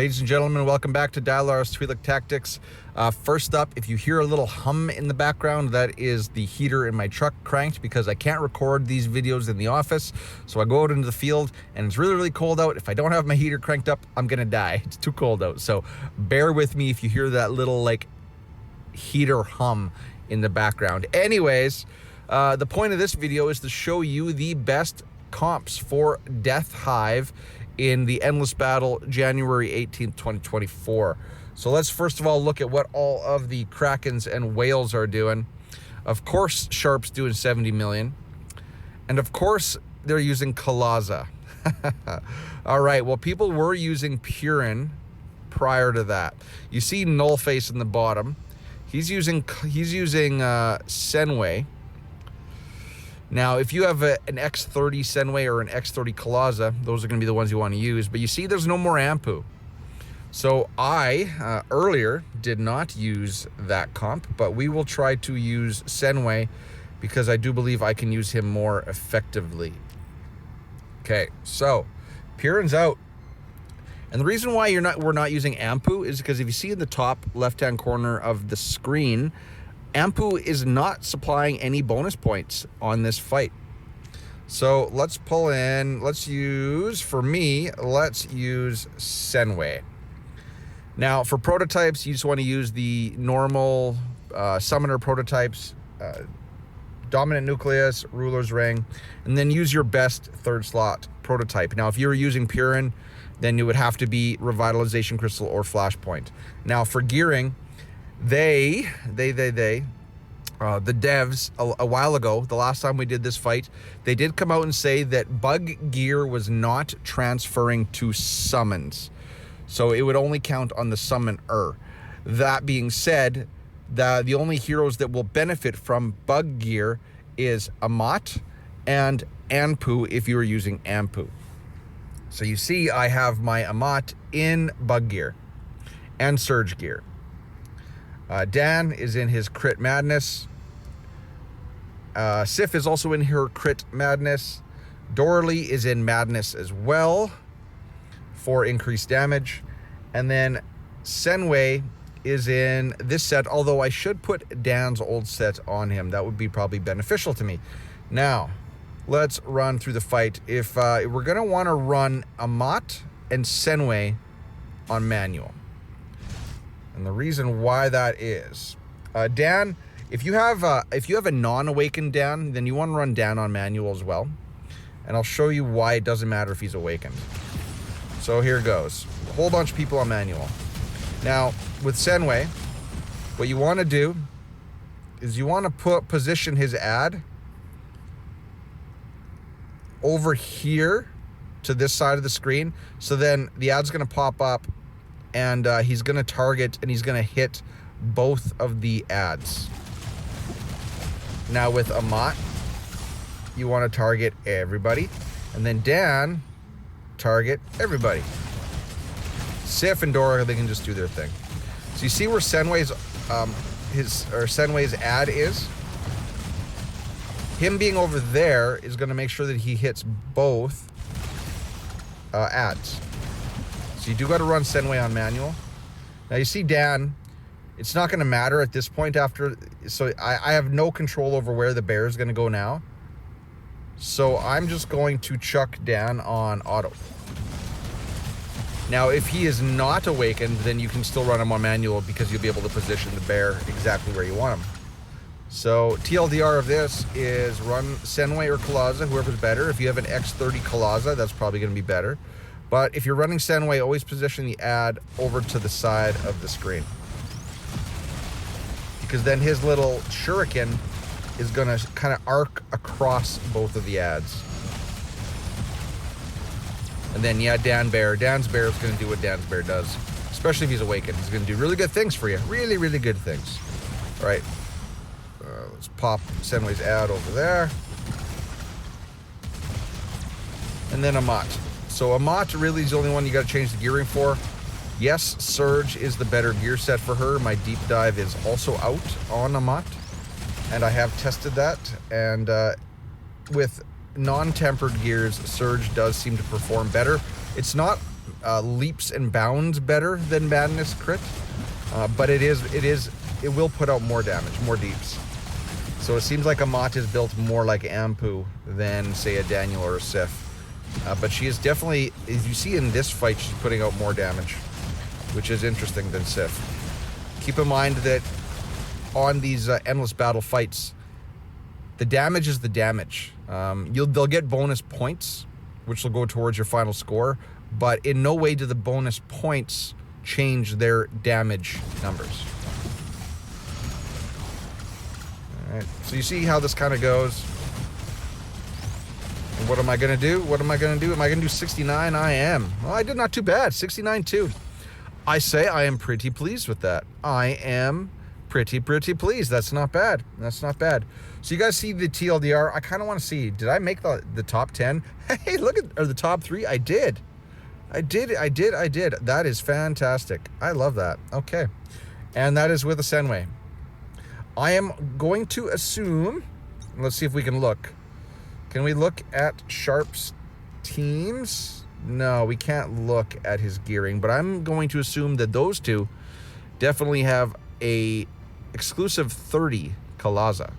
Ladies and gentlemen, welcome back to Dialar's Twi'lek Tactics. First up, if you hear a little hum in the background, that is the heater in my truck cranked because I can't record these videos in the office. So I go out into the field and it's really, really cold out. If I don't have my heater cranked up, I'm gonna die. It's too cold out. So bear with me if you hear that little like heater hum in the background. Anyways, the point of this video is to show you the best comps for Death Hive in the Endless Battle, January 18th, 2024. So let's first of all look at what all of the Krakens and whales are doing. Of course, Sharp's doing 70 million. And of course, they're using Kalaza. All right, well, people were using Purin prior to that. You see Nullface in the bottom. He's using Senway. Now, if you have an X30 Senway or an X30 Kalaza, those are going to be the ones you want to use. But you see there's no more Ampu. So I, earlier, did not use that comp, but we will try to use Senway because I do believe I can use him more effectively. Okay, so Purin's out. And the reason why we're not using Ampu is because if you see in the top left-hand corner of the screen, Ampu is not supplying any bonus points on this fight. So let's pull in, let's use Senway. Now for prototypes, you just want to use the normal summoner prototypes, dominant nucleus, ruler's ring, and then use your best third slot prototype. Now if you were using Purin, then it would have to be revitalization crystal or flashpoint. Now for gearing, the devs a while ago, the last time we did this fight, they did come out and say that bug gear was not transferring to summons. So it would only count on the summoner. That being said, the only heroes that will benefit from bug gear is Amat and Anpu if you are using Ampu. So you see I have my Amat in bug gear and surge gear. Dan is in his crit madness. Sif is also in her crit madness. Dorley is in madness as well for increased damage. And then Senway is in this set, although I should put Dan's old set on him. That would be probably beneficial to me. Now, let's run through the fight. If we're going to want to run Amat and Senway on manual. And the reason why that is, Dan, if you have a non-awakened Dan, then you want to run Dan on manual as well. And I'll show you why it doesn't matter if he's awakened. So here goes. A whole bunch of people on manual. Now, with Senway, what you want to do is you want to position his ad over here to this side of the screen. So then the ad's going to pop up and he's going to target and he's going to hit both of the ads. Now with Amat, you want to target everybody, and then Dan, target everybody. Sif and Dora, they can just do their thing. So you see where Senway's Senway's ad is? Him being over there is going to make sure that he hits both ads. So you do got to run Senway on manual. Now you see Dan, it's not going to matter at this point after, so I have no control over where the bear is going to go now. So I'm just going to chuck Dan on auto. Now if he is not awakened, then you can still run him on manual because you'll be able to position the bear exactly where you want him. So TLDR of this is run Senway or Kalaza, whoever's better. If you have an X30 Kalaza, that's probably going to be better. But if you're running Senway, always position the ad over to the side of the screen. Because then his little shuriken is going to kind of arc across both of the ads. And then, yeah, Dan's bear is going to do what Dan's bear does. Especially if he's awakened. He's going to do really good things for you. Really, really good things. All right. Let's pop Senway's ad over there. And then Amat. So Amat really is the only one you got to change the gearing for. Yes, Surge is the better gear set for her. My deep dive is also out on Amat. And I have tested that. And with non-tempered gears, Surge does seem to perform better. It's not leaps and bounds better than Madness crit, but it will put out more damage, more deeps. So it seems like Amat is built more like Ampu than, say, a Daniel or a Sif. But she is definitely, as you see in this fight, she's putting out more damage, which is interesting than Sif. Keep in mind that on these endless battle fights, the damage is the damage. They'll get bonus points, which will go towards your final score, but in no way do the bonus points change their damage numbers. All right, so you see how this kind of goes. And what am I gonna do? What am I gonna do? Am I gonna do 69? I am. Well, I did not too bad. 69 too. I say I am pretty pleased with that. I am pretty pleased. That's not bad. That's not bad. So you guys see the TLDR? I kind of want to see, did I make the top 10? Hey, look at, or the top 3? I did. That is fantastic. I love that. Okay. And that is with a Senway. I am going to assume, let's see if we can look. Can we look at Sharp's teams? No, we can't look at his gearing, but I'm going to assume that those two definitely have a exclusive 30 Kalaza.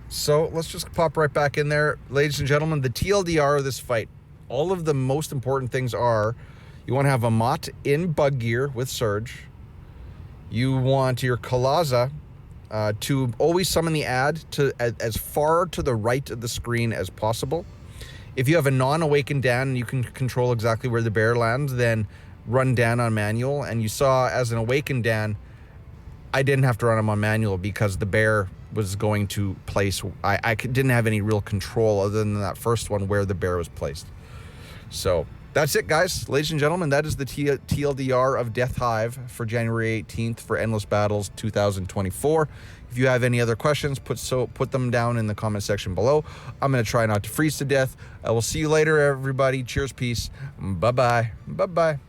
So let's just pop right back in there. Ladies and gentlemen, the TLDR of this fight, all of the most important things are, you want to have Amat in bug gear with Surge. You want your Kalaza to always summon the ad to as far to the right of the screen as possible. If you have a non-awakened Dan and you can control exactly where the bear lands, then run Dan on manual. And you saw as an awakened Dan, I didn't have to run him on manual because the bear was going to place. I didn't have any real control other than that first one where the bear was placed. So that's it, guys. Ladies and gentlemen, that is the TLDR of Death Hive for January 18th for Endless Battles 2024. If you have any other questions, put them down in the comment section below. I'm going to try not to freeze to death. I will see you later, everybody. Cheers, peace. Bye-bye. Bye-bye.